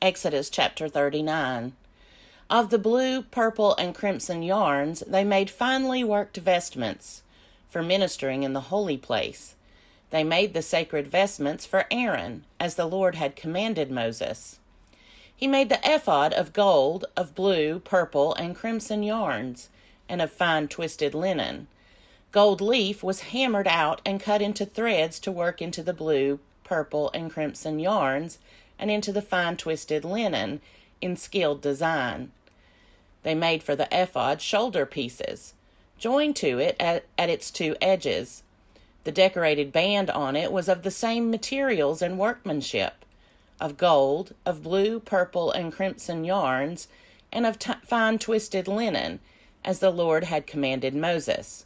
Exodus chapter 39. Of the blue, purple, and crimson yarns they made finely worked vestments for ministering in the holy place. They made the sacred vestments for Aaron, as the Lord had commanded Moses. He made the ephod of gold, of blue, purple, and crimson yarns, and of fine twisted linen. Gold leaf was hammered out and cut into threads to work into the blue, purple, and crimson yarns, and into the fine twisted linen in skilled design. They made for the ephod shoulder pieces, joined to it at its two edges. The decorated band on it was of the same materials and workmanship, of gold, of blue, purple, and crimson yarns, and of fine twisted linen, as the Lord had commanded Moses.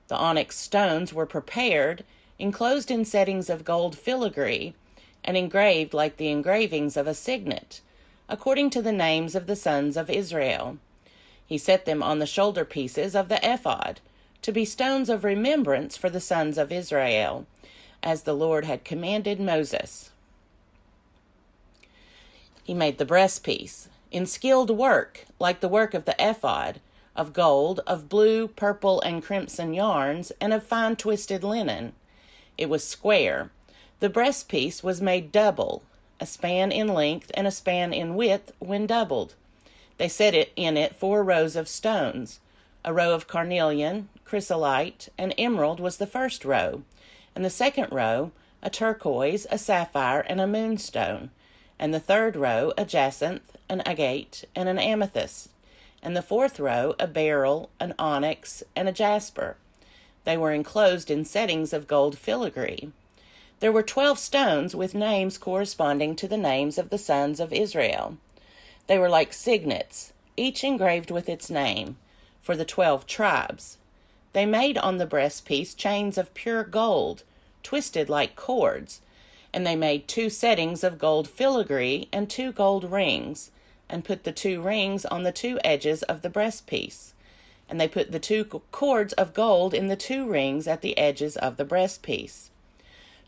The onyx stones were prepared, enclosed in settings of gold filigree, and engraved like the engravings of a signet, according to the names of the sons of Israel. He set them on the shoulder pieces of the ephod, to be stones of remembrance for the sons of Israel, as the Lord had commanded Moses. He made the breastpiece, in skilled work, like the work of the ephod, of gold, of blue, purple, and crimson yarns, and of fine twisted linen. It was square. The breastpiece was made double, a span in length and a span in width when doubled. They set in it 4 rows of stones. A row of carnelian, chrysolite, and emerald was the first row, and the second row a turquoise, a sapphire, and a moonstone, and the third row a jacinth, an agate, and an amethyst, and the fourth row a beryl, an onyx, and a jasper. They were enclosed in settings of gold filigree. There were 12 stones with names corresponding to the names of the sons of Israel. They were like signets, each engraved with its name, for the 12 tribes. They made on the breastpiece chains of pure gold, twisted like cords, and they made 2 settings of gold filigree and 2 gold rings, and put the 2 rings on the 2 edges of the breastpiece. And they put the 2 cords of gold in the 2 rings at the edges of the breastpiece.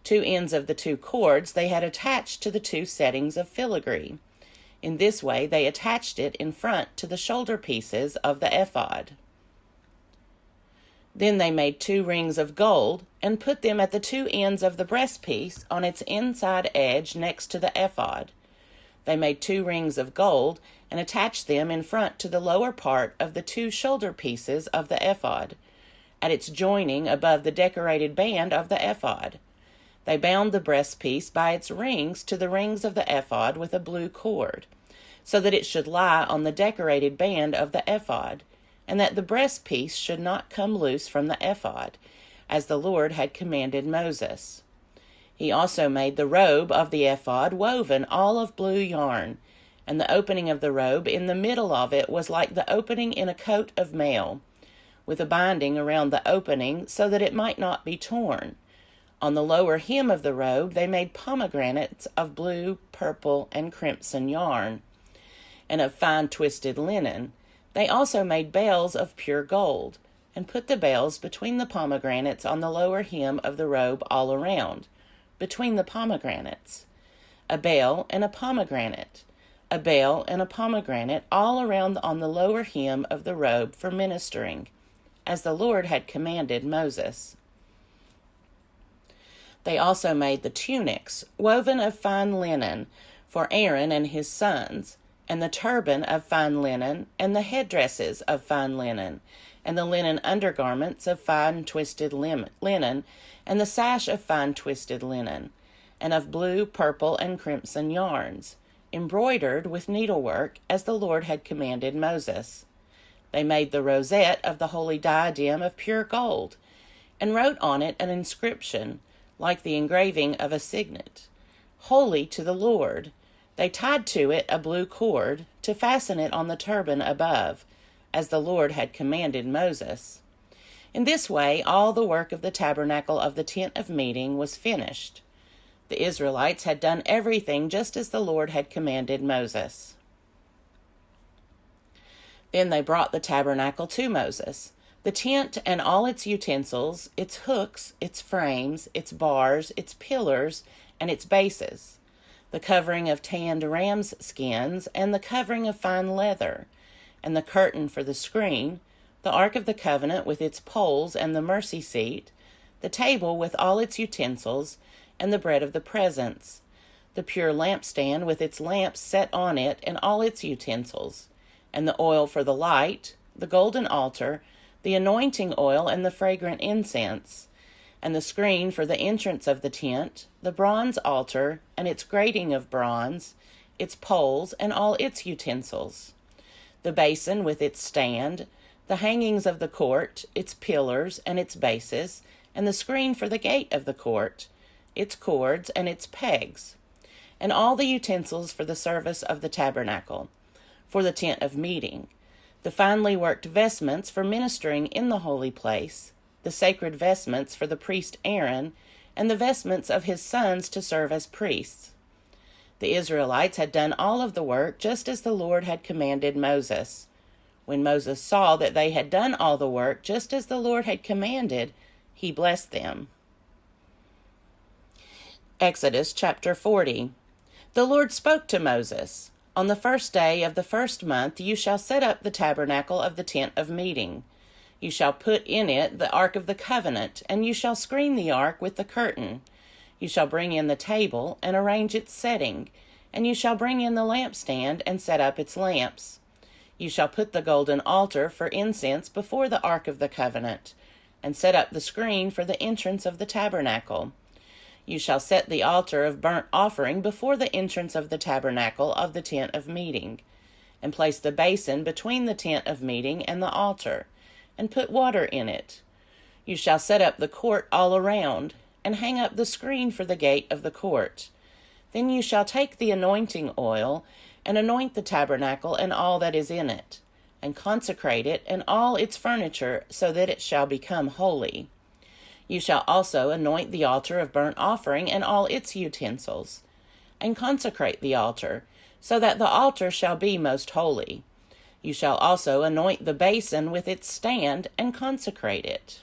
2 ends of the 2 cords they had attached to the 2 settings of filigree. In this way they attached it in front to the shoulder pieces of the ephod. Then they made 2 rings of gold and put them at the 2 ends of the breastpiece on its inside edge next to the ephod. They made 2 rings of gold and attached them in front to the lower part of the 2 shoulder pieces of the ephod, at its joining above the decorated band of the ephod. They bound the breastpiece by its rings to the rings of the ephod with a blue cord, so that it should lie on the decorated band of the ephod, and that the breastpiece should not come loose from the ephod, as the Lord had commanded Moses. He also made the robe of the ephod woven all of blue yarn, and the opening of the robe in the middle of it was like the opening in a coat of mail, with a binding around the opening so that it might not be torn. On the lower hem of the robe they made pomegranates of blue, purple, and crimson yarn, and of fine twisted linen. They also made bells of pure gold, and put the bells between the pomegranates on the lower hem of the robe all around, between the pomegranates. A bell and a pomegranate, a bell and a pomegranate all around on the lower hem of the robe for ministering, as the Lord had commanded Moses. They also made the tunics, woven of fine linen, for Aaron and his sons, and the turban of fine linen, and the headdresses of fine linen, and the linen undergarments of fine twisted linen, and the sash of fine twisted linen, and of blue, purple, and crimson yarns, embroidered with needlework, as the Lord had commanded Moses. They made the rosette of the holy diadem of pure gold, and wrote on it an inscription, like the engraving of a signet, "Holy to the Lord." They tied to it a blue cord to fasten it on the turban above, as the Lord had commanded Moses. In this way all the work of the tabernacle of the tent of meeting was finished. The Israelites had done everything just as the Lord had commanded Moses. Then they brought the tabernacle to Moses, the tent and all its utensils, its hooks, its frames, its bars, its pillars, and its bases. the covering of tanned ram's skins, and the covering of fine leather, and the curtain for the screen, the ark of the covenant with its poles and the mercy seat, the table with all its utensils, and the bread of the presence, the pure lampstand with its lamps set on it and all its utensils, and the oil for the light, the golden altar, the anointing oil and the fragrant incense, and the screen for the entrance of the tent, the bronze altar and its grating of bronze, its poles and all its utensils, the basin with its stand, the hangings of the court, its pillars and its bases, and the screen for the gate of the court, its cords and its pegs, and all the utensils for the service of the tabernacle, for the tent of meeting, the finely worked vestments for ministering in the holy place, the sacred vestments for the priest Aaron, and the vestments of his sons to serve as priests. The Israelites had done all of the work just as the Lord had commanded Moses. When Moses saw that they had done all the work just as the Lord had commanded, he blessed them. Exodus chapter 40. The Lord spoke to Moses, "On the first day of the first month you shall set up the tabernacle of the tent of meeting. You shall put in it the ark of the covenant, and you shall screen the ark with the curtain. You shall bring in the table and arrange its setting, and you shall bring in the lampstand and set up its lamps. You shall put the golden altar for incense before the ark of the covenant, and set up the screen for the entrance of the tabernacle. You shall set the altar of burnt offering before the entrance of the tabernacle of the tent of meeting, and place the basin between the tent of meeting and the altar, and put water in it. You shall set up the court all around, and hang up the screen for the gate of the court. Then you shall take the anointing oil, and anoint the tabernacle and all that is in it, and consecrate it and all its furniture, so that it shall become holy. You shall also anoint the altar of burnt offering and all its utensils, and consecrate the altar, so that the altar shall be most holy. You shall also anoint the basin with its stand, and consecrate it.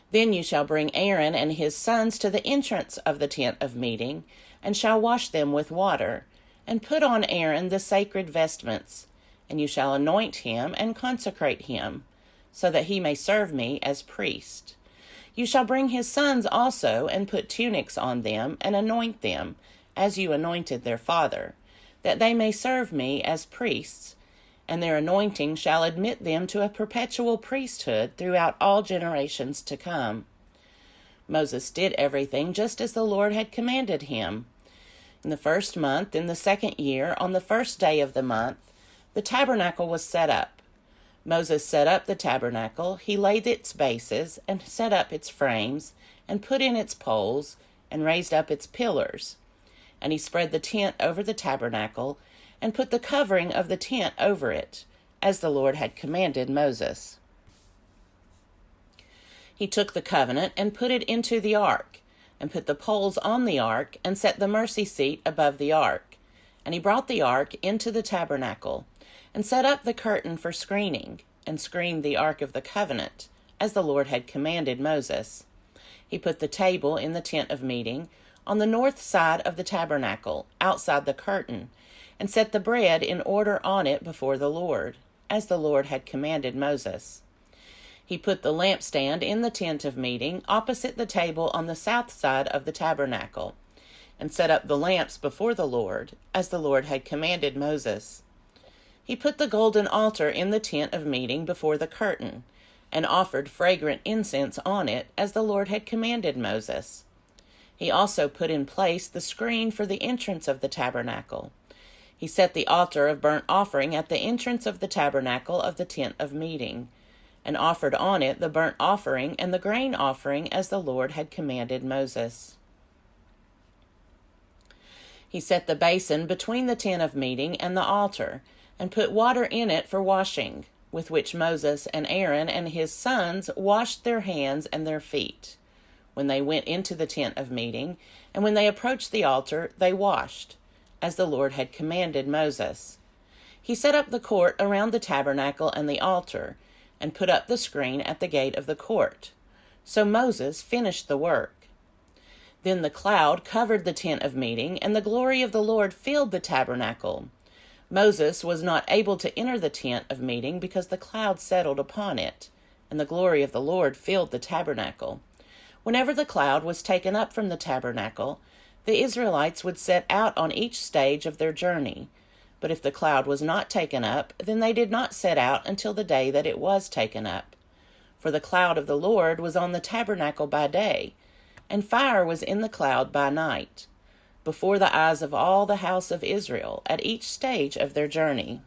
Then you shall bring Aaron and his sons to the entrance of the tent of meeting, and shall wash them with water, and put on Aaron the sacred vestments, and you shall anoint him and consecrate him, so that he may serve me as priest. You shall bring his sons also, and put tunics on them, and anoint them, as you anointed their father, that they may serve me as priests, and their anointing shall admit them to a perpetual priesthood throughout all generations to come." Moses did everything just as the Lord had commanded him. In the first month, in the second year, on the first day of the month, the tabernacle was set up. Moses set up the tabernacle, he laid its bases, and set up its frames, and put in its poles, and raised up its pillars. And he spread the tent over the tabernacle, and put the covering of the tent over it, as the Lord had commanded Moses. He took the covenant and put it into the ark, and put the poles on the ark, and set the mercy seat above the ark. And he brought the ark into the tabernacle, and set up the curtain for screening, and screened the ark of the covenant, as the Lord had commanded Moses. He put the table in the tent of meeting, on the north side of the tabernacle, outside the curtain, and set the bread in order on it before the Lord, as the Lord had commanded Moses. He put the lampstand in the tent of meeting, opposite the table on the south side of the tabernacle, and set up the lamps before the Lord, as the Lord had commanded Moses. He put the golden altar in the tent of meeting before the curtain, and offered fragrant incense on it, as the Lord had commanded Moses. He also put in place the screen for the entrance of the tabernacle. He set the altar of burnt offering at the entrance of the tabernacle of the tent of meeting, and offered on it the burnt offering and the grain offering, as the Lord had commanded Moses. He set the basin between the tent of meeting and the altar, and put water in it for washing, with which Moses and Aaron and his sons washed their hands and their feet. When they went into the tent of meeting, and when they approached the altar, they washed, as the Lord had commanded Moses. He set up the court around the tabernacle and the altar, and put up the screen at the gate of the court. So Moses finished the work. Then the cloud covered the tent of meeting, and the glory of the Lord filled the tabernacle. Moses was not able to enter the tent of meeting because the cloud settled upon it, and the glory of the Lord filled the tabernacle. Whenever the cloud was taken up from the tabernacle, the Israelites would set out on each stage of their journey. But if the cloud was not taken up, then they did not set out until the day that it was taken up. For the cloud of the Lord was on the tabernacle by day, and fire was in the cloud by night, before the eyes of all the house of Israel at each stage of their journey.